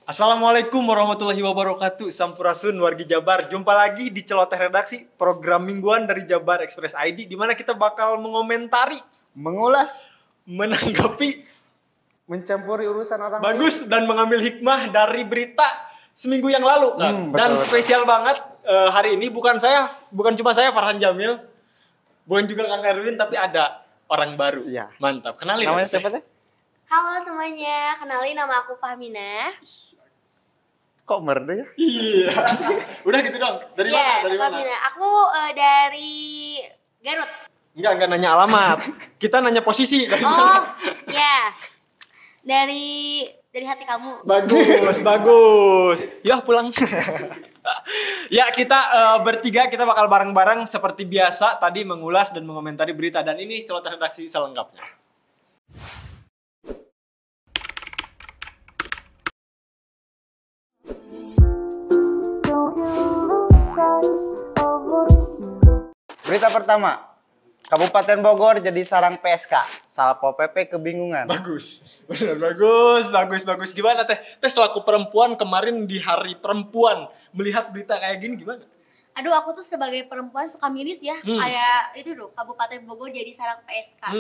Assalamualaikum warahmatullahi wabarakatuh. Sampurasun wargi Jabar. Jumpa lagi di Celoteh Redaksi, program mingguan dari Jabar Express ID, di mana kita bakal mengomentari, mengulas, menanggapi, mencampuri urusan orang bagus lain, dan mengambil hikmah dari berita seminggu yang lalu kan. Dan spesial banget hari ini bukan cuma saya Farhan Jamil, bukan juga Kang Erwin, tapi ada orang baru. Ya. Mantap. Kenalin namanya siapa teh? Halo semuanya, kenalin nama aku Fahmina. Kok merdu ya? Iya. Udah gitu dong. Dari mana? Dari mana? Fahmina. Aku dari Garut. Enggak nanya alamat. Kita nanya posisi dari mana? Ya. Dari hati kamu. Bagus. Ya pulang. Ya kita bertiga kita bakal bareng-bareng seperti biasa tadi mengulas dan mengomentari berita, dan ini Celoteh Redaksi selengkapnya. Berita pertama, Kabupaten Bogor jadi sarang PSK, Salpo PP kebingungan. Bagus. Gimana teh? Teh selaku perempuan kemarin di Hari Perempuan melihat berita kayak gini gimana? Aduh, aku tuh sebagai perempuan suka miris ya. Kayak itu loh, Kabupaten Bogor jadi sarang PSK.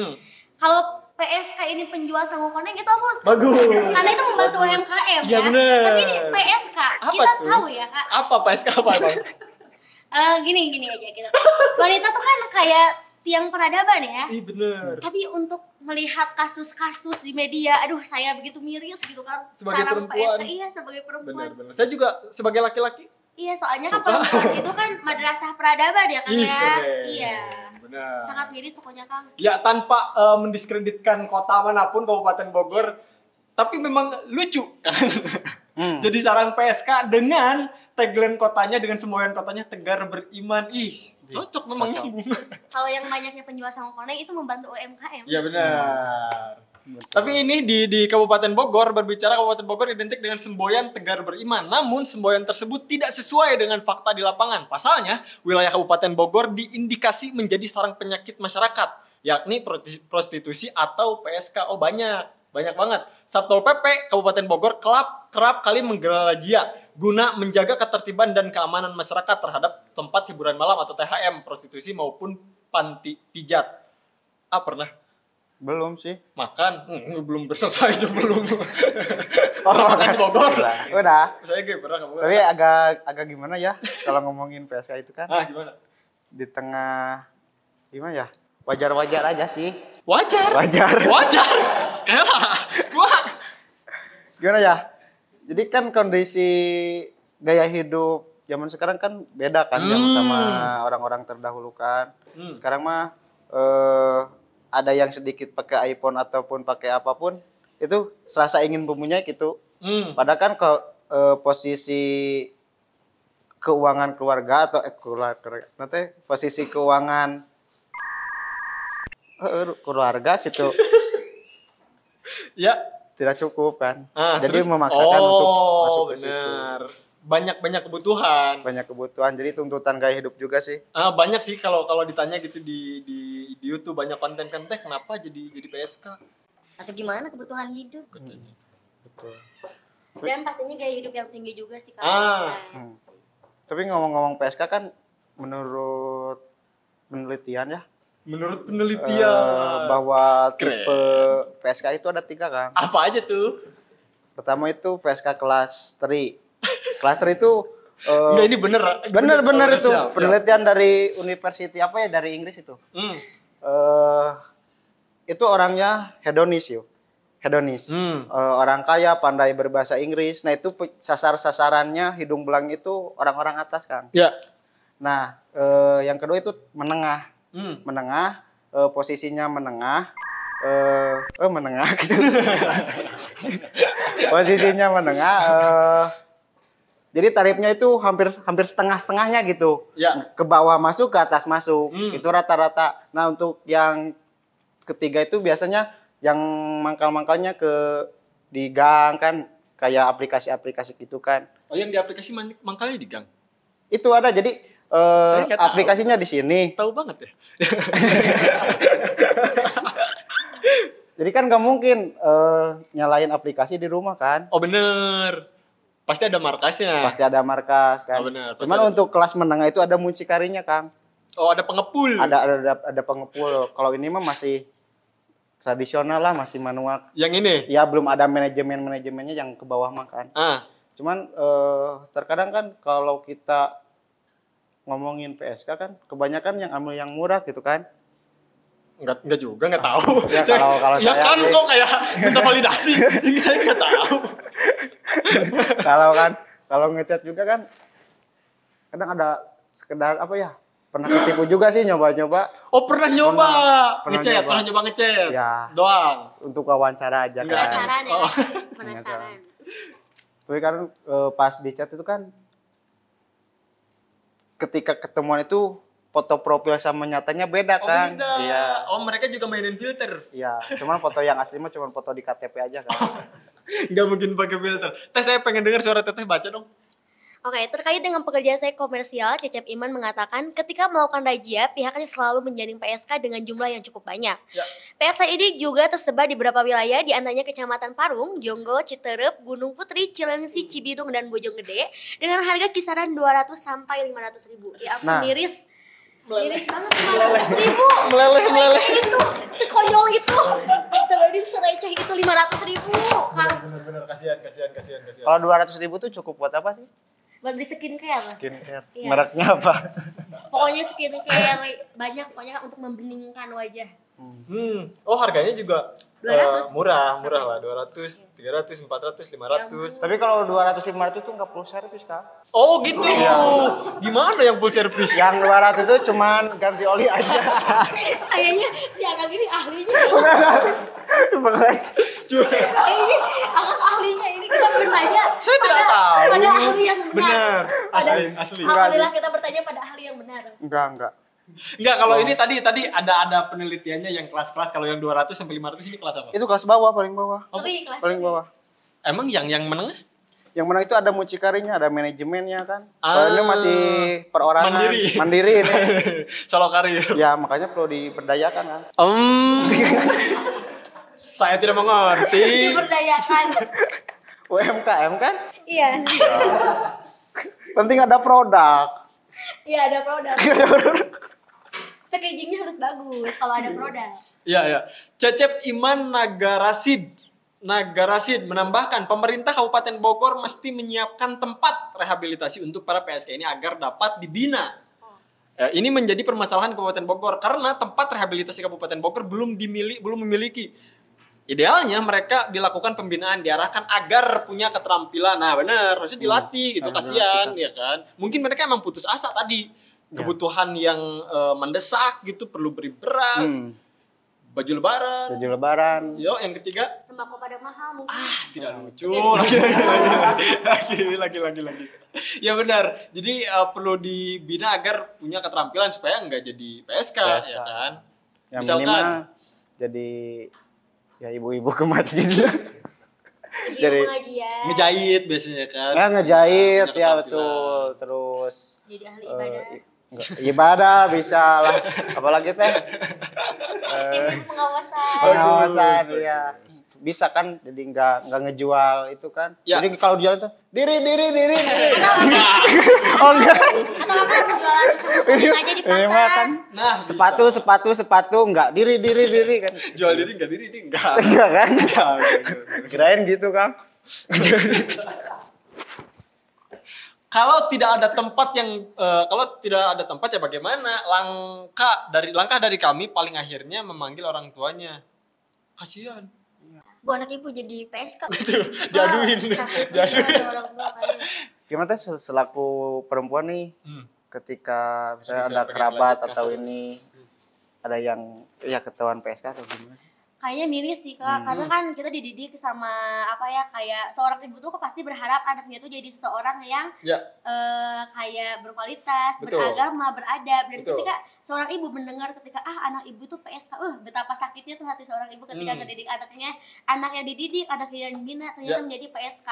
Kalau PSK ini penjual sangu koneng itu aku bagus. Karena itu membantu UMKM ya. Bener. Tapi ini PSK, apa kita tuh? tahu ya Kak. Apa PSK apa Bang? Gini aja kita. Wanita tuh kan kayak tiang peradaban ya. Iya bener. Tapi untuk melihat kasus-kasus di media, aduh saya begitu miris gitu kan. Sebagai sarang perempuan. PSK, iya sebagai perempuan. Bener. Saya juga sebagai laki-laki. Iya, soalnya kan perempuan itu kan madrasah peradaban ya kan ya. Keren. Iya. Benar. Sangat miris pokoknya Kang. Ya tanpa mendiskreditkan kota manapun Kabupaten Bogor, tapi memang lucu kan. Jadi sarang PSK dengan tagline kotanya, dengan semboyan kotanya tegar beriman. Cocok memang nyambung. Kalau yang banyaknya penjual sangu koneng itu membantu UMKM. Iya benar. Tapi ini di Kabupaten Bogor, berbicara Kabupaten Bogor identik dengan semboyan tegar beriman. Namun semboyan tersebut tidak sesuai dengan fakta di lapangan. Pasalnya, wilayah Kabupaten Bogor diindikasi menjadi sarang penyakit masyarakat, yakni prostitusi atau PSK. Oh banyak banget. Satpol PP Kabupaten Bogor kerap kali menggelar razia guna menjaga ketertiban dan keamanan masyarakat terhadap tempat hiburan malam atau THM, prostitusi maupun panti pijat. Pernah? Belum sih. Makan? Belum selesai aja belum. Orang makan di Bogor. Udah. Saya gak pernah kamu. Tapi agak gimana ya kalau ngomongin PSK itu kan? Gimana? Di tengah gimana ya? Wajar-wajar aja sih. Wajar. Kayak gua. Gimana ya? Jadi kan kondisi gaya hidup zaman sekarang kan beda kan yang sama orang-orang terdahulu kan. Sekarang mah ada yang sedikit pakai iPhone ataupun pakai apapun itu serasa ingin mempunyai gitu. Padahal kan posisi keuangan keluarga atau nanti posisi keuangan keluarga gitu Ya, tidak cukup kan. Jadi terus, memaksakan untuk masuk ke bener. situ. Banyak kebutuhan. Jadi tuntutan gaya hidup juga sih. Banyak sih kalau ditanya gitu di YouTube, banyak konten kenapa jadi PSK. Atau gimana kebutuhan hidup. Betul. Dan pastinya gaya hidup yang tinggi juga sih Kak. Tapi ngomong-ngomong PSK kan menurut penelitian ya. Bahwa tipe PSK itu ada 3 kan. Apa aja tuh? Pertama itu PSK kelas 3. Kelas 3 itu enggak, ini bener itu siap. Penelitian dari university dari Inggris itu. Itu orangnya hedonis. Orang kaya, pandai berbahasa Inggris. Nah itu sasarannya hidung belang itu orang-orang atas kan. Ya. Nah yang kedua itu menengah. Posisinya menengah. Menengah gitu. Posisinya menengah. Jadi tarifnya itu hampir setengah-setengahnya gitu. Ya. Ke bawah masuk, ke atas masuk. Itu rata-rata. Nah, untuk yang ketiga itu biasanya yang mangkal-mangkalnya di gang kan, kayak aplikasi-aplikasi gitu kan. Oh, yang di aplikasi mangkalnya di gang. Itu ada. Jadi aplikasinya di sini. Tahu banget ya. Jadi kan nggak mungkin nyalain aplikasi di rumah kan? Oh bener. Pasti ada markasnya. Pasti ada markas kan. Oh, benar, pasti Cuman ada. untuk kelas menengah itu ada mucikarinya, Kang. Oh, ada pengepul. Ada pengepul. Kalau ini mah masih tradisional lah, masih manual. Yang ini. Ya belum ada manajemennya yang ke bawah mah kan. Cuman terkadang kan kalau kita ngomongin PSK kan kebanyakan yang ambil yang murah gitu kan. Enggak juga, enggak tahu. Ya kalau ya saya kan kok kayak minta validasi. Ini saya enggak tahu. kalau ngecat juga kan kadang ada sekedar apa ya? Pernah ketipu juga sih nyoba-nyoba. Oh, pernah nyoba. Pernah Ngechat, nyoba. pernah nyoba ngechat. Ya. Doang. Untuk wawancara aja kan. Penasaran ya? Oh. Penasaran. Tapi kan pas di chat itu kan ketika ketemuan itu foto profil sama nyatanya beda kan. Beda. Iya. Oh, mereka juga mainin filter. Iya, cuman foto yang asli mah cuma foto di KTP aja kan. Enggak mungkin pakai filter. Teh, saya pengen dengar suara Teteh, baca dong. Oke, terkait dengan pekerjaan saya komersial, Cecep Iman mengatakan ketika melakukan razia, pihaknya selalu menjaring PSK dengan jumlah yang cukup banyak. Ya. PSK ini juga tersebar di beberapa wilayah, di antaranya Kecamatan Parung, Jonggol, Citerep, Gunung Putri, Cilengsi, Cibinong, dan Bojonggede dengan harga kisaran 200 sampai 500 ribu. Ya ampun, Nah. miris banget 500 ribu. Meleleh. Sereceh itu, sekonyol itu, astagfirullahaladzim, sereceh itu 500 ribu. Bener-bener kasihan. Kalau 200.000 tuh cukup buat apa sih? Buat beli skincare. Skincare. Iya. Mereknya apa? Pokoknya skincare banyak, pokoknya untuk membeningkan wajah. Oh, harganya juga 200. murah lah, 200, 300, 400, 500. Tapi kalau 200-500 tuh nggak full service kan? Oh, gitu. Gimana yang full service? Yang 200 itu cuman ganti oli aja. Kayaknya si Akang ini ahlinya. Ini Akang ahlinya, ini kita bertanya. Saya tidak tahu. Pada ahli yang benar. Benar, asli. Alhamdulillah kita bertanya pada ahli yang benar. Enggak. Enggak, kalau ini tadi ada penelitiannya yang kelas-kelas. Kalau yang 200 sampai 500 ini kelas apa? Itu kelas bawah, paling bawah. Tapi kelas Paling bawah. Emang yang menengah? Yang menang itu ada mucikarinya, ada manajemennya kan. Ah. Kalau ini masih perorangan. Mandiri ini. Solo karir. Ya makanya perlu diberdayakan kan. Saya tidak mengerti. diberdayakan. UMKM kan. Iya. Penting ada produk. Iya, ada produk. Packagingnya harus bagus kalau ada produk. Iya. Cecep Iman Nagarasid menambahkan pemerintah Kabupaten Bogor mesti menyiapkan tempat rehabilitasi untuk para PSK ini agar dapat dibina. Ini menjadi permasalahan Kabupaten Bogor karena tempat rehabilitasi Kabupaten Bogor belum memiliki. Idealnya mereka dilakukan pembinaan, diarahkan agar punya keterampilan. Nah, benar, harusnya dilatih gitu, kasihan ya kan. Mungkin mereka emang putus asa tadi. Kebutuhan yang mendesak gitu, perlu beri beras, baju lebaran. Yo, yang ketiga, Sembako pada mahal mungkin. tidak lucu. Lagi. Ya benar. Jadi perlu dibina agar punya keterampilan supaya nggak jadi PSK, ya kan. Yang Misalkan minimal jadi ya ibu-ibu ke masjid. Jadi pengajian. ngejahit biasanya kan. Ya ngejahit Punya ya keterampilan. betul. Terus Jadi ahli ibadah. ibadah bisa lah. Apalagi teh Ikut pengawasan. pengawasan ya. Bisa kan jadi nggak ngejual itu kan. Ya. Jadi kalau jual itu diri. Atau apa jualan sama aja di Ini mah pasar. kan Nah, sepatu enggak diri kan. jual diri enggak. Enggak kan? Kirain gitu, Kang. Kalau tidak ada tempat ya bagaimana? Langkah dari kami paling akhirnya memanggil orang tuanya. Kasihan. Bu anak ibu jadi PSK. Diaduin. Gimana teh selaku perempuan nih ketika misalnya Tadi ada saya pengen kerabat lanjut atau kasar. ini ada yang ya ketahuan PSK atau gimana? Kayaknya miris sih Kak, karena kan kita dididik sama kayak seorang ibu tuh pasti berharap anaknya tuh jadi seseorang yang Ya. kayak berkualitas, Betul. beragama, beradab. Dan Betul. ketika seorang ibu mendengar ketika anak ibu tuh PSK, betapa sakitnya tuh hati seorang ibu ketika ngedidik anaknya, anaknya dididik, anaknya yang dibina ternyata Ya. menjadi PSK.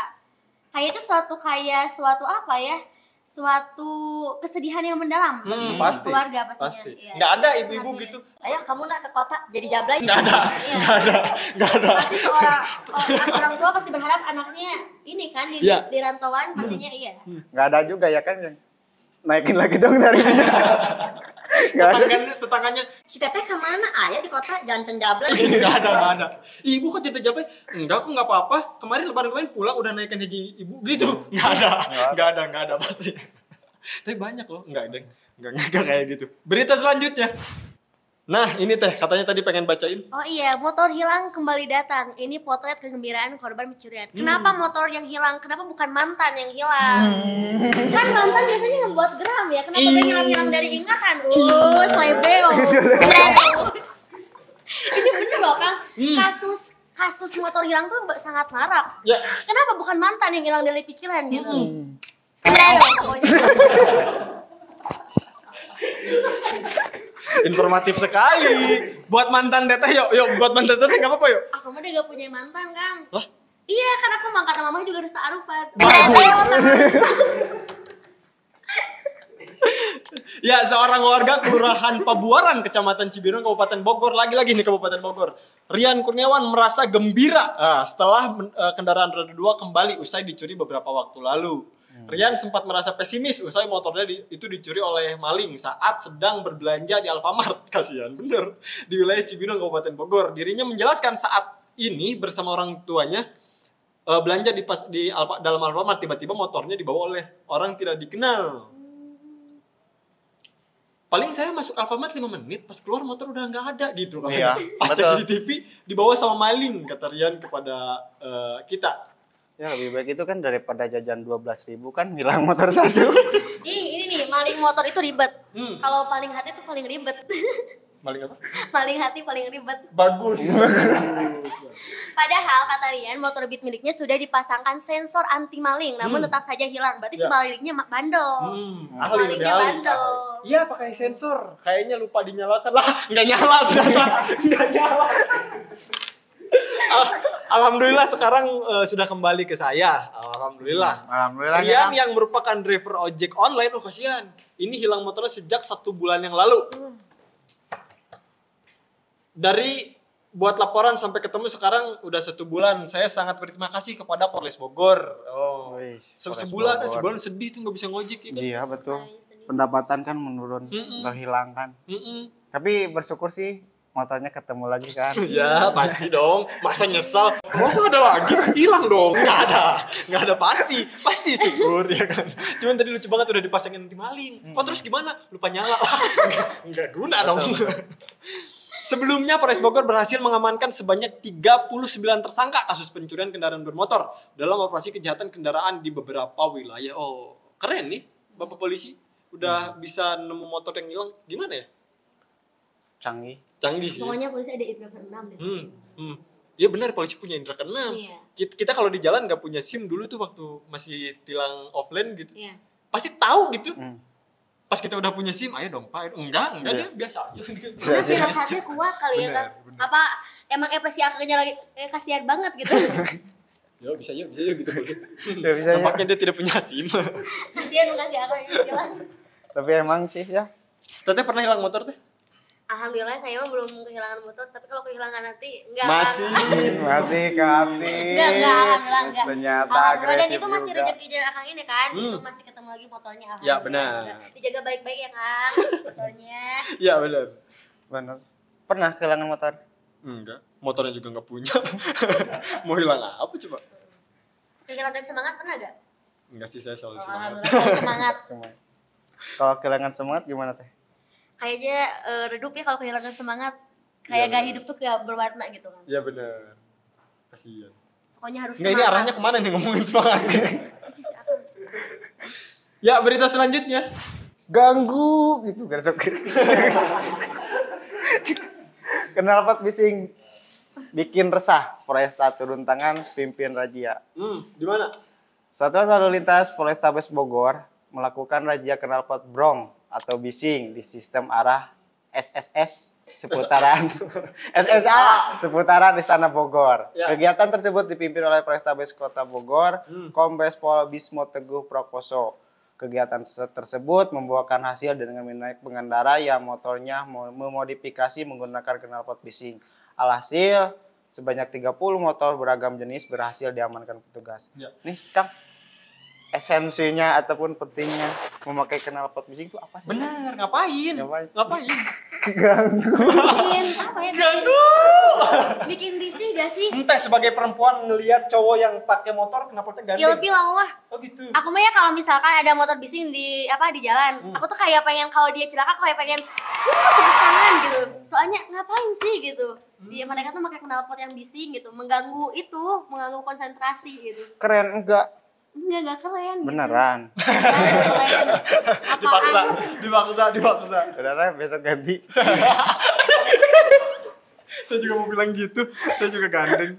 Kayak itu suatu suatu kesedihan yang mendalam bagi Pasti. keluarga pastinya. Pasti. Iya. Nggak ada ibu-ibu Sangat gitu. Ayo kamu nak ke kota jadi jablay. Nggak ada. Iya. Nggak ada. Pasti orang tua pasti berharap anaknya ini kan di rantauan pastinya iya. Nggak ada juga ya kan yang naikin lagi dong dari nggak ada. Tetangganya Si teteh kemana? Ayah di kota jantan jablay. nggak ada. Ibu kok jadi jablay? Enggak kok nggak apa-apa. Kemarin lebaran kemarin pulang udah naikin haji ibu gitu. Nggak ada pasti. Tapi banyak loh. Nggak kayak gitu. Berita selanjutnya. Nah ini teh katanya tadi pengen bacain. Oh iya, motor hilang kembali datang. Ini potret kegembiraan korban pencurian. Kenapa motor yang hilang? Kenapa bukan mantan yang hilang? Kan mantan biasanya ngebuat geram ya. Kenapa dia hilang-hilang dari ingatan? Slebeo. Ini bener loh Kang. Kasus motor hilang tuh sangat marak. Ya. Kenapa bukan mantan yang hilang dari pikiran gitu? Slebeo pokoknya. Informatif sekali. Buat mantan teteh yuk buat mantan teteh nggak apa-apa yuk. Aku mah udah gak punya mantan Kang. Lah? Iya kan aku mah kata mama juga harus ta'arufan. Ya seorang warga Kelurahan Pabuaran, Kecamatan Cibinong, Kabupaten Bogor, lagi-lagi nih Kabupaten Bogor. Rian Kurniawan merasa gembira setelah kendaraan roda 2 kembali usai dicuri beberapa waktu lalu. Rian sempat merasa pesimis usai motornya itu dicuri oleh maling saat sedang berbelanja di Alfamart. Kasihan bener. Di wilayah Cibinong, Kabupaten Bogor. Dirinya menjelaskan saat ini bersama orang tuanya belanja dalam Alfamart, tiba-tiba motornya dibawa oleh orang tidak dikenal. Paling saya masuk Alfamart 5 menit, pas keluar motor udah nggak ada gitu. Iya, Pas cek betul. CCTV dibawa sama maling, kata Rian kepada kita. Ya lebih baik itu kan daripada jajan 12.000 kan hilang motor satu. Ini nih maling motor itu ribet. Kalau paling hati tuh paling ribet. Maling apa? Paling hati paling ribet. Bagus. Padahal kata Rian motor Beat miliknya sudah dipasangkan sensor anti maling, namun tetap saja hilang. Berarti si Ya. malingnya bandel. Ahli Malingnya ahli. bandel. Iya pakai sensor. Kayaknya lupa dinyalakan lah. Nggak nyala ternyata. Nggak nyala. Alhamdulillah sekarang sudah kembali ke saya. Alhamdulillah. Alhamdulillah. Rian yang merupakan driver ojek online, kasihan. Ini hilang motornya sejak 1 bulan yang lalu. Dari buat laporan sampai ketemu sekarang udah 1 bulan. Saya sangat berterima kasih kepada Polres Bogor. Oh, Wih, sebulan, Polres Bogor. sebulan sedih tuh nggak bisa ngojek ya kan? Iya betul. Pendapatan kan menurun, kehilangan. Tapi bersyukur sih motornya ketemu lagi kan. Ya pasti dong. Masa nyesal? Oh ada lagi? Hilang dong. Nggak ada pasti syukur ya kan. Cuman tadi lucu banget udah dipasangin anti maling. Oh terus gimana? Lupa nyala. Nggak guna dong. Sebelumnya Polres Bogor berhasil mengamankan sebanyak 39 tersangka kasus pencurian kendaraan bermotor dalam operasi kejahatan kendaraan di beberapa wilayah. Oh keren nih Bapak Polisi. Udah bisa nemu motor yang hilang. Gimana ya? Canggih sih. Pokoknya polisi ada indra keenam deh. Iya benar polisi punya indra keenam. Iya. Kita kalau di jalan nggak punya SIM dulu tuh waktu masih tilang offline gitu. Iya. Pasti tahu gitu. Pas kita udah punya SIM, ayo dong Pak. Enggak dia biasa aja. Karena firasatnya kuat kali ya kan. Bener. Apa emang ekspresi akangnya lagi kasihan banget gitu. Yo bisa yuk gitu. Ya, bisa, ya. Nampaknya dia tidak punya SIM. Kasihan makasih akang yang hilang. Tapi emang sih ya. Teteh pernah hilang motor teh? Alhamdulillah saya mah belum kehilangan motor, tapi kalau kehilangan nanti enggak. Masih. Masih ke hati. Enggak, alhamdulillah enggak. Ternyata Alhamdulillah dan agresif itu masih juga. rezekinya Akang ini kan. Itu masih ketemu lagi motornya alhamdulillah. Ya, benar. Dijaga baik-baik ya Kang motornya. Iya benar. Benar. Pernah kehilangan motor? Enggak, motornya juga nggak punya. Mau hilang apa coba? Kehilangan semangat pernah gak? Enggak sih saya selalu Oh, semangat. alhamdulillah selalu semangat. Kalau kehilangan semangat gimana teh? Kayaknya redup ya kalau kehilangan semangat. Kayak Iya, gak benar. hidup tuh kayak berwarna gitu kan. Iya benar. Kasihan. Pokoknya harus Enggak ini semangat. arahnya kemana nih ngomongin semangat? Persis, Akang. Ya berita selanjutnya. Ganggu gitu besok. Knalpot bising bikin resah. Polresta turun tangan pimpin razia. Di mana? Satuan Lalu Lintas Polrestabes Bogor melakukan razia knalpot brong atau bising di sistem arah SSS seputaran SSA seputaran Istana Bogor. Ya. Kegiatan tersebut dipimpin oleh Polrestabes Kota Bogor, Kombes Pol Bismo Teguh Prakoso. Kegiatan tersebut membuahkan hasil dengan menaik pengendara yang motornya memodifikasi menggunakan knalpot bising. Alhasil, sebanyak 30 motor beragam jenis berhasil diamankan petugas. Ya. Nih, Kang, esensinya ataupun pentingnya memakai knalpot bising itu apa sih? Bener, ngapain? Ngapain? Bikin apa ya? Ganggu. Bikin risih gak sih? Entah sebagai perempuan ngelihat cowok yang pakai motor kenapa gandeng? Ilfil aku mah. Oh gitu. Aku mah ya kalau misalkan ada motor bising di jalan, aku tuh kayak pengen kalau dia celaka kayak pengen tepuk tangan gitu. Soalnya ngapain sih gitu? Dia mereka tuh pakai knalpot yang bising gitu, mengganggu konsentrasi gitu. Keren enggak? Enggak keren gitu. Beneran. Enggak keren. Dipaksa. Beneran besok ganti. Saya juga mau bilang gitu. Saya juga gandeng.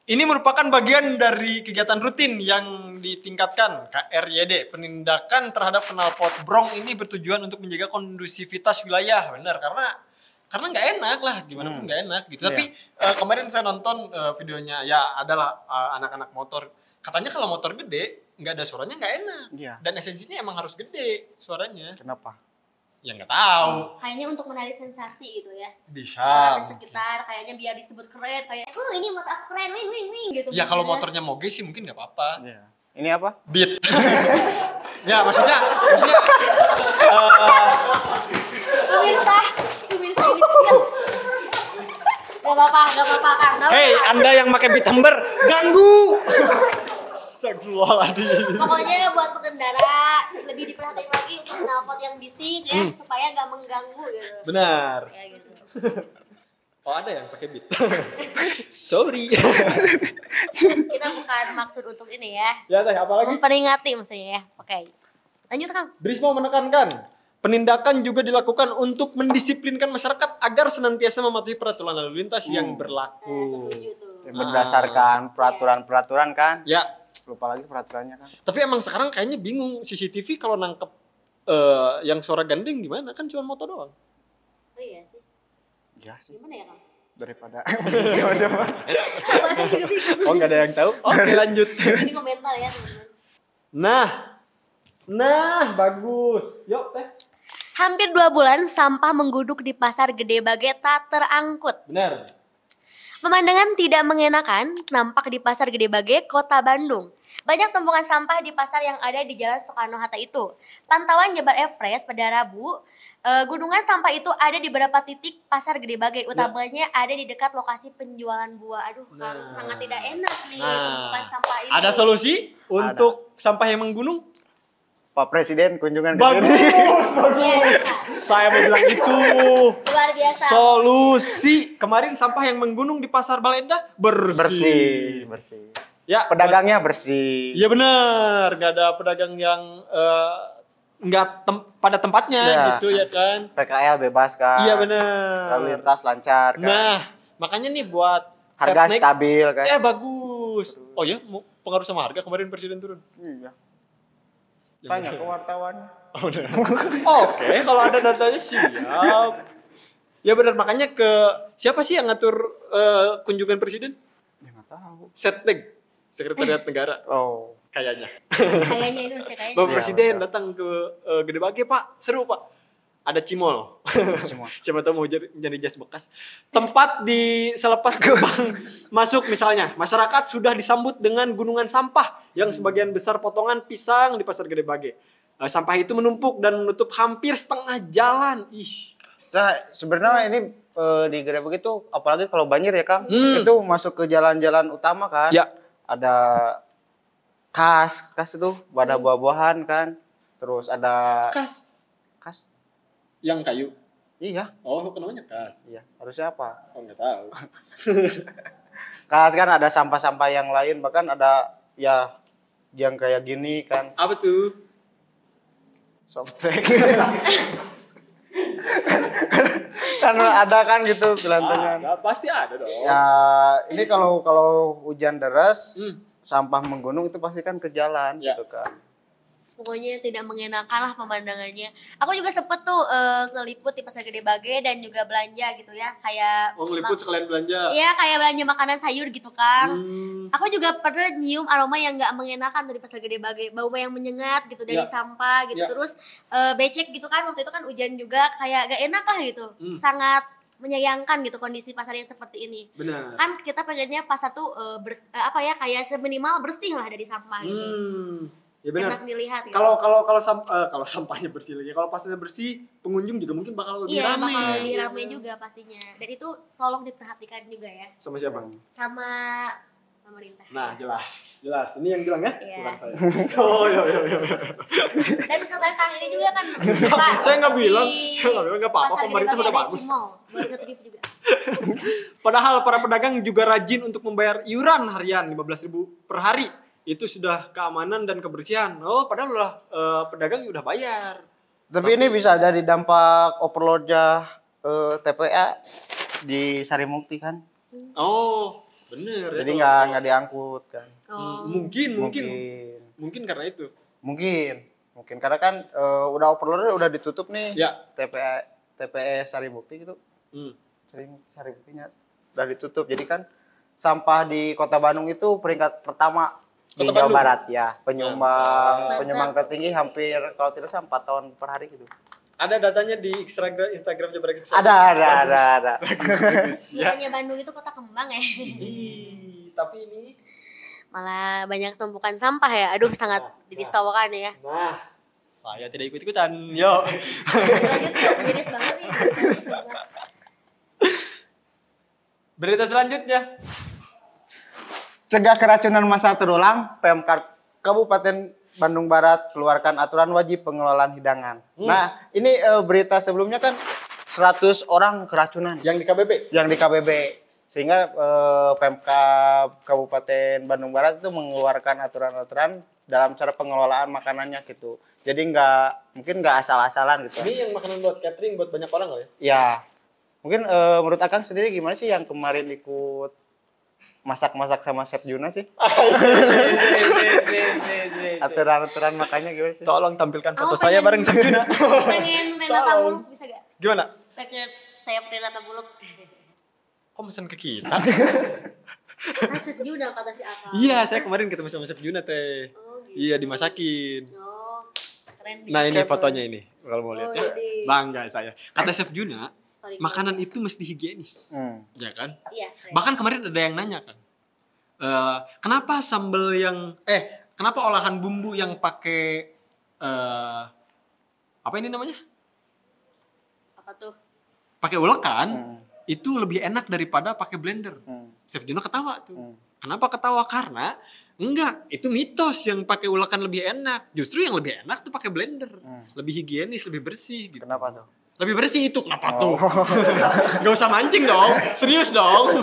Ini merupakan bagian dari kegiatan rutin yang ditingkatkan KRYD. Penindakan terhadap knalpot brong ini bertujuan untuk menjaga kondusivitas wilayah. Benar, karena nggak enak lah, gimana pun nggak enak gitu. Tapi kemarin saya nonton videonya, ya adalah anak-anak motor. Katanya kalau motor gede nggak ada suaranya nggak enak. Iya. Dan esensinya emang harus gede suaranya. Kenapa? Ya nggak tahu. Kayaknya untuk menarik sensasi gitu ya. Bisa. Orang di sekitar kayaknya biar disebut keren kayak ini motor aku keren wing gitu. Ya kalau misalnya. motornya moge sih mungkin nggak apa-apa. Iya. Ini apa? Beat. Ya maksudnya Pemirsa ini Gak apa-apa kan. hey, Anda yang pakai beat hammer ganggu. Astagfirullahaladzim. Pokoknya buat pengendara lebih diperhatiin lagi untuk knalpot yang bising ya supaya nggak mengganggu gitu. Benar. Ya gitu. Oh ada yang pakai beat. Sorry. Kita bukan maksud untuk ini ya. Ya teh apa lagi? Memperingati maksudnya ya. Oke. Lanjut Kang. Brismo menekankan penindakan juga dilakukan untuk mendisiplinkan masyarakat agar senantiasa mematuhi peraturan lalu lintas yang berlaku. Setuju tuh. Berdasarkan peraturan-peraturan kan? Ya, Lupa lagi peraturannya kan? tapi emang sekarang kayaknya bingung CCTV kalau nangkep yang suara gandeng gimana? Kan cuma motor doang. Oh iya sih. Iya sih. Gimana ya Kang? Daripada Coba saya juga bingung. Oh nggak ada yang tahu? Oke lanjut. Ini komentar ya teman-teman. Nah bagus. Yuk teh. Hampir 2 bulan sampah mengguduk di Pasar Gede Bage tak terangkut. Benar. Pemandangan tidak mengenakan nampak di Pasar Gede Bage, Kota Bandung. Banyak tumpukan sampah di pasar yang ada di Jalan Soekarno-Hatta itu. Pantauan Jabar Express pada Rabu, gunungan sampah itu ada di beberapa titik Pasar Gede Bage. Utamanya ada di dekat lokasi penjualan buah. Aduh, Kang, sangat tidak enak nih tumpukan sampah ini. Ada solusi untuk sampah yang menggunung? Pak Presiden kunjungan ke Bagus. sini. Iya, bisa. Saya mau bilang itu. Luar biasa. Solusi. Kemarin sampah yang menggunung di Pasar Balenda bersih. Bersih. Ya, Pedagangnya bersih. iya benar, nggak ada pedagang yang nggak pada tempatnya Ya. gitu ya kan. PKL bebas kan? Iya Lalu benar. lintas lancar kan? Nah, makanya nih buat Harga setnek, stabil kan? bagus. Oh ya, mau pengaruh sama harga kemarin presiden turun. Iya. Ya, Tanya benar. ke wartawan. Oh, udah. Oke, kalau ada datanya siap. Ya benar, makanya ke siapa sih yang ngatur kunjungan presiden? Ya nggak tahu. Setnek, Sekretariat Negara Oh. kayaknya. Kayaknya itu sih kayaknya. Bapak Iya, Presiden betul. datang ke Gede Bage, Pak. Seru, Pak. Ada cimol. Cimol. Siapa tahu mau jadi jas bekas. Tempat di selepas gerbang masuk misalnya, masyarakat sudah disambut dengan gunungan sampah yang sebagian besar potongan pisang di Pasar Gede Bage. Sampah itu menumpuk dan menutup hampir setengah jalan. Ih. Nah, sebenarnya ini di Gede Bage itu apalagi kalau banjir ya, Kang. Itu masuk ke jalan-jalan utama kan? Ya. Ada kas itu pada buah-buahan kan. Terus ada Kas kas. yang kayu. Iya, Oh, kenapa kas? iya. Harusnya apa? Oh, enggak tahu. Kas kan ada sampah-sampah yang lain, bahkan ada ya yang kayak gini kan. Apa tuh? Softtek. Kan ada kan gitu gelantungan. Ada, pasti ada dong. Ya, ini kalau hujan deras, Hmm. sampah menggunung itu pasti kan ke jalan Ya. gitu kan. Pokoknya tidak mengenakan lah pemandangannya. Aku juga sempet tuh ngeliput di Pasar Gede Bage dan juga belanja gitu ya, kayak ngeliput sekalian belanja. Iya, kayak belanja makanan sayur gitu kan. Aku juga pernah nyium aroma yang nggak mengenakan dari Pasar Gede Bage, bau yang menyengat gitu dari sampah gitu. Terus becek gitu kan, waktu itu kan hujan juga, kayak gak enak lah gitu. Sangat menyayangkan gitu kondisi pasar yang seperti ini. Benar. Kan kita pengennya pasar tuh kayak seminimal bersih lah dari sampah gitu. Ya benar. Enak dilihat gitu. Kalau sampahnya bersih lagi, kalau pasarnya bersih, pengunjung juga mungkin bakal lebih Iya, ramai. bakal lebih ramai juga pastinya. Dan itu tolong diperhatikan juga ya. Sama siapa? Sama pemerintah. Nah, jelas. Ini yang bilang ya, Iya. bukan saya. Oh, iya. Dan katakan ini juga kan Pak, Saya nggak bilang, di nggak apa-apa, Pasar Gede pemerintah Bage udah ada bagus. Cimol, baru nge-trip juga. Padahal para pedagang juga rajin untuk membayar iuran harian 15.000 per hari. Itu sudah keamanan dan kebersihan. Oh, padahal udah pedagang udah bayar. Tapi ini bisa dari dampak overloadnya TPA di Sarimukti kan. Oh, bener. Jadi ya, nggak diangkut kan. Oh. Mungkin karena itu. Mungkin karena kan udah overload udah ditutup nih. Ya. TPS Sarimukti gitu. Sarimuktinya udah ditutup. Jadi kan sampah di Kota Bandung itu peringkat pertama di Kota Jawa Bandung? Barat ya. Penyumbang tertinggi hampir kalau tidak salah 4 tahun per hari gitu. Ada datanya di Instagram Jabar Express. Ada. Bagus. Ya. Bukannya Bandung itu kota kembang ya. Tapi ini Malah banyak tumpukan sampah ya. Aduh, sangat dirisaukan ya. Nah, saya tidak ikut-ikutan. Yo. Lanjut yuk, miris banget nih. Berita selanjutnya. Cegah keracunan massal terulang, Pemkab Kabupaten Bandung Barat keluarkan aturan wajib pengelolaan hidangan. Nah, ini berita sebelumnya kan 100 orang keracunan Yang di KBB. yang di KBB. Sehingga Pemkab Kabupaten Bandung Barat itu mengeluarkan aturan-aturan dalam cara pengelolaan makanannya gitu. Jadi mungkin nggak asal-asalan gitu. Ini yang makanan buat catering buat banyak orang loh ya. Ya, mungkin menurut Akang sendiri gimana sih yang kemarin ikut masak-masak sama Chef Juna sih? Aturan-aturan makannya gimana sih? Tolong tampilkan foto Aku saya pengen- bareng Chef Juna. Pengen Renata Buluk bisa gak? Gimana? Pengen saya Renata Buluk. Kok mesen ke kita? Chef Juna kata si Akang. Iya, saya kemarin ketemu sama Chef Juna teh. Oh, gitu. Iya, dimasakin. Oh, keren. Nah, ini fotonya ini. Kalau mau lihat Oh, ya. ini. Bangga saya. Kata Chef Juna, Paling makanan itu mesti higienis. Ya kan? Iya, keren. Bahkan kemarin ada yang nanya kan. Kenapa sambal yang kenapa olahan bumbu yang pakai apa ini namanya? Apa tuh? Pakai ulekan itu lebih enak daripada pakai blender. Chef Juna ketawa tuh. Kenapa ketawa? Karena enggak, itu mitos yang pakai ulekan lebih enak. Justru yang lebih enak tuh pakai blender. Lebih higienis, lebih bersih gitu. Kenapa tuh? Lebih bersih itu kenapa tuh? Gak usah mancing dong. Serius dong.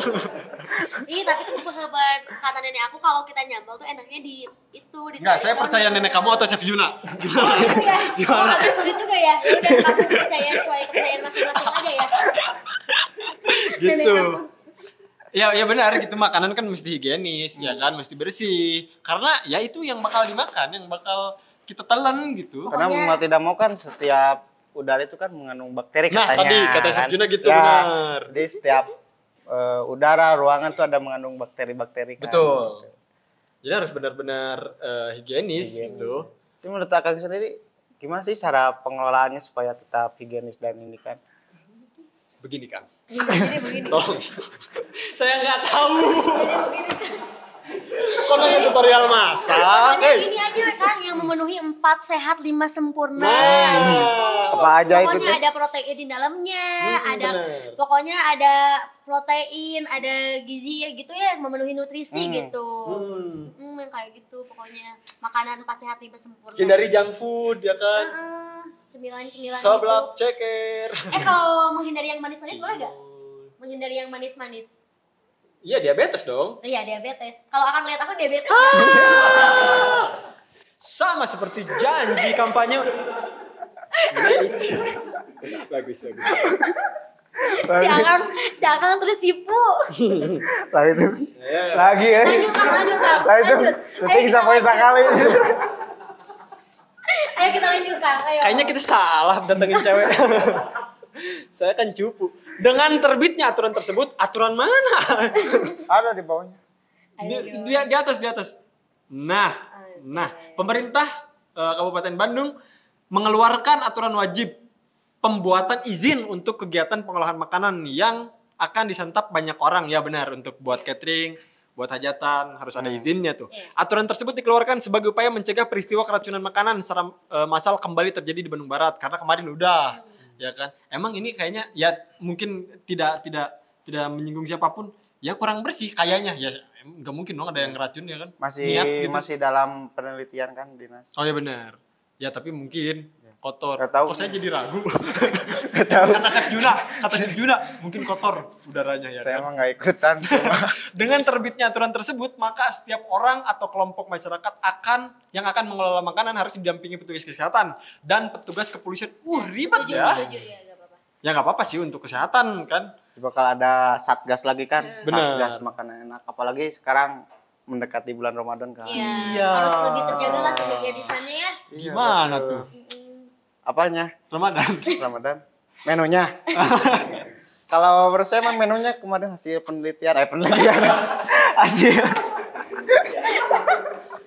Ih, tapi itu kata nenek aku kalau kita nyambal tuh enaknya di itu di Enggak, saya tradisional. percaya nenek kamu atau Chef Juna. Iya. Gimana? Oh, agak sulit juga ya. Ya udah kamu percaya sesuai kepercayaan masing-masing aja ya. Nenek Gitu. kamu. Ya benar gitu, makanan kan mesti higienis, ya kan, mesti bersih. Karena ya itu yang bakal dimakan, yang bakal kita telan gitu. Karena mau tidak mau kan setiap udara itu kan mengandung bakteri Nah, katanya. tadi kata Chef kan? Juna gitu, Ya, benar. Jadi setiap udara, ruangan tuh ada mengandung bakteri-bakteri kan. Betul. Jadi harus benar-benar higienis gitu. Itu menurut Akang sendiri gimana sih cara pengelolaannya supaya tetap higienis dan ini kan? Begini Kang, Jadi begini. tolong. Saya nggak tahu. Jadi begini kan. Kok nanya tutorial masak? Pokoknya ini aja kan yang memenuhi 4 sehat 5 sempurna gitu. Apa aja itu Pokoknya tuh? ada protein di dalamnya, ada bener. pokoknya ada protein, ada gizi ya gitu ya yang memenuhi nutrisi gitu. Yang kayak gitu pokoknya. Makanan 4 sehat 5 sempurna. Hindari junk food ya kan. Cemilan-cemilan Seblak gitu. ceker. Kalau menghindari yang manis-manis boleh gak? Menghindari yang manis-manis. Iya, diabetes dong. Iya, diabetes. Kalau akan lihat aku diabetes. Sama seperti janji kampanye. Nice. Bagus. Si Akang tersipu. Lagi tuh. Ya. Lagi ya. Lanjut Kang. Lagi tuh. Lanjut. Syuting Ayo, sampai kita lanjut. sekali. Ayo kita lanjutkan. Ayo. Kayaknya kita salah datengin cewek. Saya kan cupu. Dengan terbitnya aturan tersebut, aturan mana? Ada di bawahnya. Di atas. Nah, pemerintah Kabupaten Bandung mengeluarkan aturan wajib pembuatan izin untuk kegiatan pengolahan makanan yang akan disantap banyak orang. Ya benar, untuk buat catering, buat hajatan harus ada izinnya tuh. Aturan tersebut dikeluarkan sebagai upaya mencegah peristiwa keracunan makanan secara massal kembali terjadi di Bandung Barat karena kemarin udah, ya kan. Emang ini kayaknya ya mungkin tidak menyinggung siapapun. Ya kurang bersih kayaknya. Ya nggak mungkin dong ada yang ngeracun ya kan. Masih dalam penelitian kan dinas. Oh ya benar. Ya tapi mungkin kotor. Gak tahu. Kok saya jadi ragu. Kata Chef Juna mungkin kotor udaranya ya Saya kan. emang nggak ikutan. Dengan terbitnya aturan tersebut, maka setiap orang atau kelompok masyarakat yang akan mengelola makanan harus didampingi petugas kesehatan dan petugas kepolisian. Ribet ya. Setuju, ya gak apa-apa. Ya nggak apa-apa sih untuk kesehatan kan. Bakal ada satgas lagi kan. Bener. Satgas makanan enak. Apalagi sekarang mendekati bulan Ramadan kan. Iya. Harus lebih terjaga lah kebagian di sana ya. Gimana tuh? Apanya? Ramadan. Menunya. Kalau menurut saya emang menunya kemarin hasil penelitian.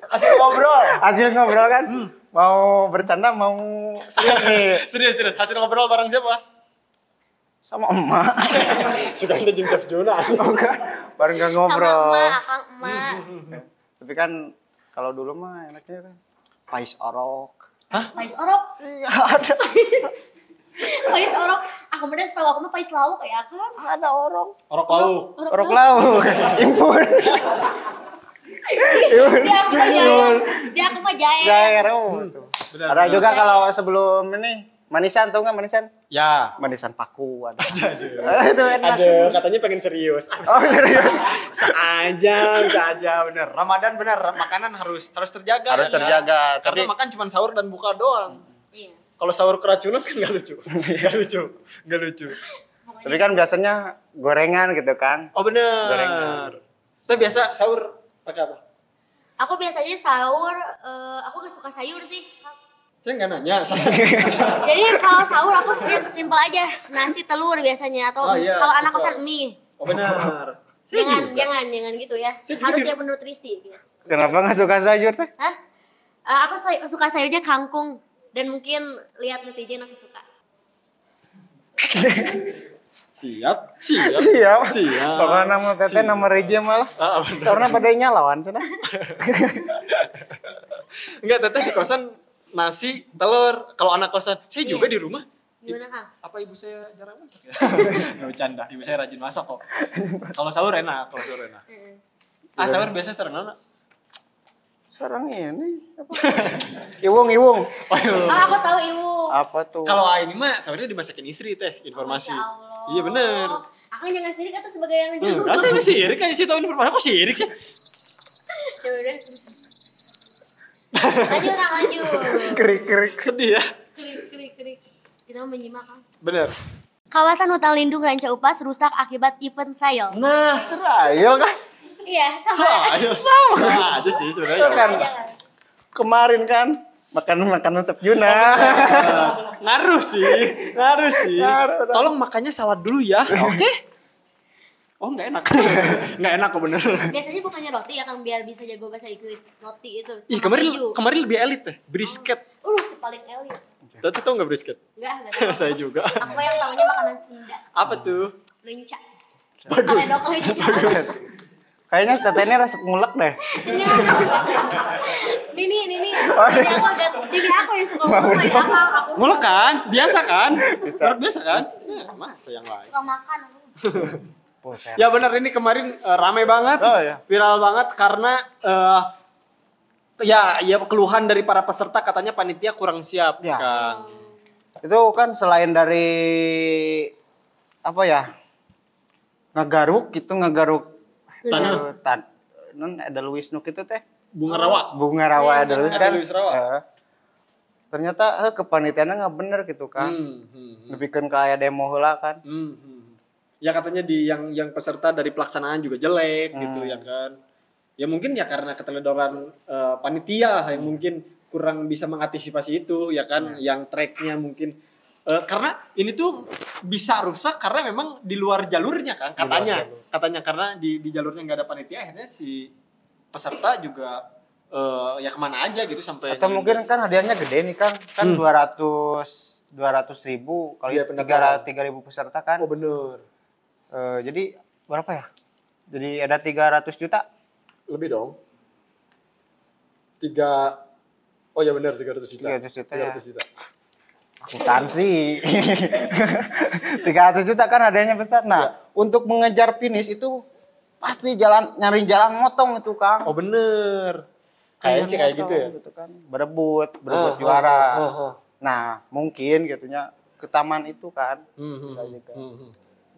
Hasil ngobrol kan. Mau bercanda mau serius nih. Serius. Hasil ngobrol bareng siapa? Sama emak. Sudah ada jeung Chef Juna. Baru nggak Sama ngobrol. emak, akang emak. Tapi kan kalau dulu mah enaknya kan pais orok. Pais orok. Iya ada. Pais orok. Aku udah setahu aku mah pais lauk ya kan. Ada orok. Orok lauk. Orok lauk. Impun. Dia aku mah jahe. Gair. Benar. Ada juga kalau sebelum ini manisan, tau nggak manisan? Ya. Manisan paku ada. Itu enak. Katanya pengen serius. Serius. Bisa aja bener. Ramadan bener, makanan harus terjaga. Harus ya, terjaga. Karena Tapi makan cuma sahur dan buka doang. Iya. Kalau sahur keracunan kan nggak lucu. tapi kan biasanya gorengan gitu kan. Oh bener. Gorengan. Kita biasa sahur pakai apa? Aku biasanya sahur, aku gak suka sayur sih. Saya nggak nanya. Jadi kalau sahur aku yang simpel aja, nasi telur biasanya atau Oh, iya, kalau anak betul. kosan mie. Oh benar. Jangan gitu ya. Saya juga Harus di- yang bernutrisi. Guys. Kenapa nggak suka sayur teh? Hah? Aku suka sayurnya kangkung dan mungkin lihat netizen aku suka. Siap. Pokoknya nama teteh nama Reja malah. Benar. Karena badainya lawan sudah. Enggak, teteh di kosan nasi, telur. Kalau anak kosan, saya juga di rumah. Gimana Kang? Apa ibu saya jarang masak ya? Nggak bercanda, ibu saya rajin masak kok. Kalau sahur enak. Sahur biasa sering mana? Sekarang ini apa? Iwung. Aku tahu ibu. Apa tuh? Kalau ini mah sahurnya dimasakin istri teh, informasi. Masya Allah. Iya bener. Aku jangan sirik atau sebagai yang ngejauh. Enggak, saya nggak sirik, kayak sih tahu informasi. Kok sirik sih? Ya udah. Lanjut. Kerik. Sedih ya? Krik. Kita mau menyimak Kang. Bener. Kawasan hutan lindung Ranca Upas rusak akibat event fail. Nah, Ayo kan? Iya, sama. sama aja sih sebenarnya. Kan Jangan. kemarin kan makanan Chef Juna. Ngaruh sih. Ngaruh. Tolong makannya salad dulu ya. Oke? Oh, nggak enak. Nggak enak kok bener. Biasanya bukannya roti ya Kang biar bisa jago bahasa Inggris. Roti itu. Ih, sama keju. kemarin lebih elit deh. Brisket. Paling elit. Tadi tau nggak brisket? Enggak tahu. Saya juga. Aku yang tahunya makanan Sunda. Apa tuh? Lenca. Bagus. Kaledok lenca. Kayaknya tetehnya rasa ngulek deh. Ini aku yang suka ngomong ya aku Ngulek kan? Biasa kan? Biasa kan? Ya, masa yang lain. suka makan aku. Buset. Ya benar, ini kemarin rame banget, Oh, iya. viral banget karena ya keluhan dari para peserta katanya panitia kurang siap Ya. kan. Itu kan selain dari apa ya? Ngegaruk Tanah. Non ada Luis Nuk itu teh. Bunga rawa. Bunga rawa ada Luis kan. Ada Luis Rawa. Ternyata kepanitiaannya nggak bener gitu kan. Dibikin kayak demo heula kan. Ya katanya yang peserta dari pelaksanaan juga jelek gitu ya kan. Ya mungkin ya karena keteledoran panitia yang mungkin kurang bisa mengantisipasi itu ya kan, yang tracknya mungkin karena ini tuh bisa rusak karena memang di luar jalurnya kan katanya karena di jalurnya nggak ada panitia, akhirnya si peserta juga ya kemana aja gitu sampai atau mungkin kan hadiahnya gede nih Kang, kan 200.000 kalau Iya, 3.000 peserta kan. oh bener Jadi berapa ya? Jadi ada 300 juta. lebih dong 3 oh ya bener 300 juta 300 juta ya. juta Akuntansi. 300 juta kan hadiahnya besar. Nah, untuk mengejar finish itu pasti nyari jalan motong itu Kang. oh bener kayaknya sih kayak gitu ya Gitu kan. Berebut juara. Nah, mungkin gitunya ke taman itu kan. Bisa juga.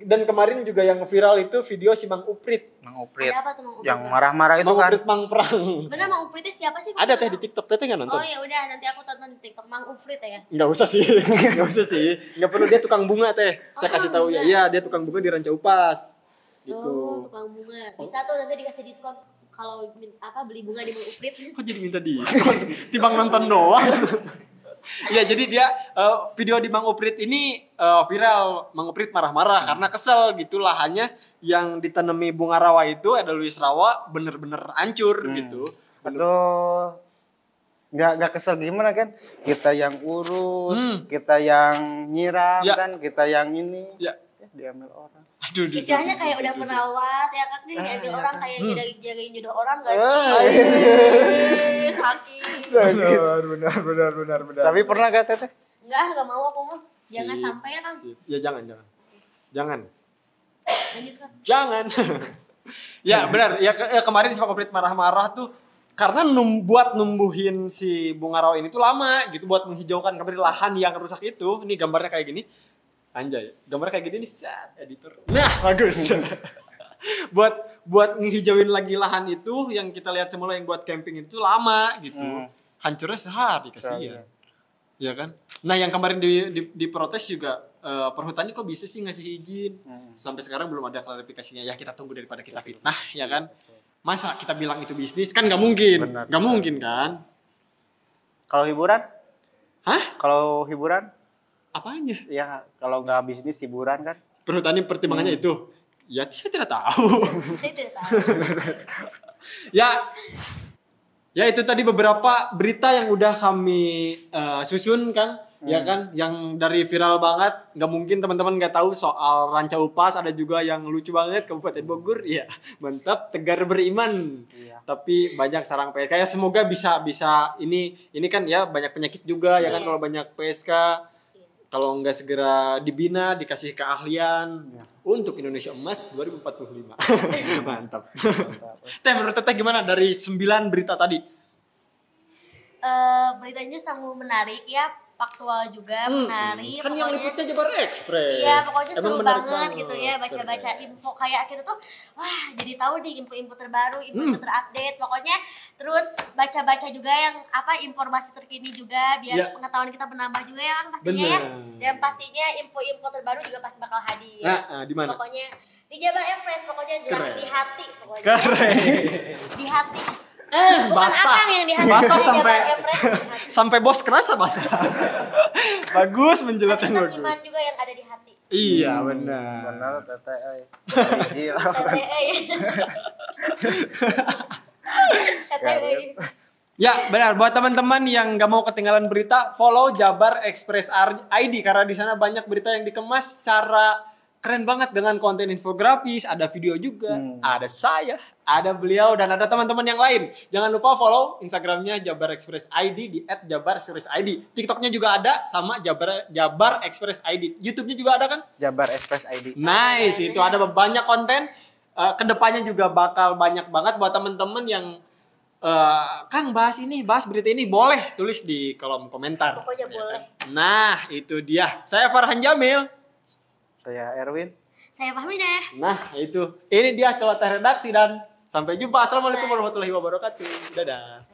Dan kemarin juga yang viral itu video si Mang Uprit. Mang Uprit. Ada apa tuh Mang Uprit? Yang marah-marah itu Mang kan. Uprit Mang Perang. Bener Mang Uprit itu siapa sih? Ada teh di TikTok, Teteh nggak nonton? Oh ya udah nanti aku tonton di TikTok Mang Uprit ya. Nggak usah sih, nggak usah sih. Nggak perlu, dia tukang bunga teh. Saya kasih tahu ya. Iya, dia tukang bunga di Ranca Upas. Gitu. Oh, tukang bunga. Bisa tuh nanti dikasih diskon kalau beli bunga di Mang Uprit. Kok jadi minta diskon? Timbang nonton doang. Ya jadi dia video di Mang Uprit ini viral. Mang Uprit marah-marah karena kesel gitu lahannya yang ditanami bunga rawa itu ada Luis Rawa bener-bener hancur gitu. Aduh. Nggak kesel gimana kan? Kita yang urus, kita yang nyiram kan, kita yang ini. Ya. Diambil orang. Aduh, Istilahnya kayak udah perawat ya kan nih diambil orang kayak jagain jodoh orang gak sih? Sakit. Benar. Tapi pernah gak Teteh? Enggak mau aku mah. Jangan sampai ya Kang. Ya jangan. Lanjut Kang. Jangan. Ya benar. Ya kemarin si Pak Uprit marah-marah tuh karena buat numbuhin si bunga rawa ini tuh lama gitu, buat menghijaukan kembali lahan yang rusak itu. Ini gambarnya kayak gini. Anjay, gambarnya kayak gini nih, set editor. Nah, bagus. buat ngehijauin lagi lahan itu yang kita lihat semula yang buat camping itu lama gitu. Hancurnya sehari kasihan. Ya kan? Nah, yang kemarin diprotes juga perhutani kok bisa sih ngasih izin? Sampai sekarang belum ada klarifikasinya. Ya kita tunggu daripada kita fitnah, ya kan? Masa kita bilang itu bisnis? Kan nggak mungkin. Nggak mungkin kan? Kalau hiburan? Hah? Kalau hiburan? Apanya? Ya kalau nggak bisnis hiburan kan. Perhutani pertimbangannya itu. Ya saya tidak tahu. Saya tidak tahu. Ya itu tadi beberapa berita yang udah kami susun Kang. Ya kan, yang dari viral banget, nggak mungkin teman-teman nggak tahu soal Ranca Upas, ada juga yang lucu banget Kabupaten Bogor, ya mantap, tegar beriman, tapi banyak sarang PSK, ya semoga bisa ini kan ya banyak penyakit juga ya kan kalau banyak PSK, kalau nggak segera dibina, dikasih keahlian untuk Indonesia Emas 2045, mantap. Teh menurut Teteh gimana dari 9 berita tadi? Beritanya sangat menarik ya. Faktual juga, menarik. Kan yang liputnya Jabar Express. Iya, pokoknya seru banget banget gitu ya baca-baca info kayak akhirnya tuh wah jadi tahu nih info-info terbaru, info terupdate. Pokoknya terus baca-baca juga yang informasi terkini juga biar pengetahuan kita menambah juga ya kan pastinya ya. Dan pastinya info-info terbaru juga pasti bakal hadir. Nah, di mana? Pokoknya di Jabar Express pokoknya jelas di hati pokoknya. Keren. Di hati. Bukan basah. Akang yang di hati. Basah Jabar sampai Express di hati. sampai bos kerasa basah. Bagus, menjelaskan Ada bagus. iman juga yang ada di hati. Iya, benar. Benar Teteh. Ya, benar. Buat teman-teman yang nggak mau ketinggalan berita, follow Jabar Express ID karena di sana banyak berita yang dikemas secara keren banget dengan konten infografis, ada video juga, ada saya, ada beliau dan ada teman-teman yang lain. Jangan lupa follow Instagramnya Jabar Express ID di @jabar_id. TikToknya juga ada sama Jabar Express ID. YouTube-nya juga ada kan? Jabar Express ID. Nice, itu ada banyak konten. Kedepannya juga bakal banyak banget buat teman-teman yang Kang bahas berita ini, boleh tulis di kolom komentar. Pokoknya boleh. Nah, itu dia. Saya Farhan Jamil. Saya Erwin. Saya Fahminah. Nah, itu. Ini dia celoteh redaksi dan sampai jumpa. Assalamualaikum warahmatullahi wabarakatuh. Dadah.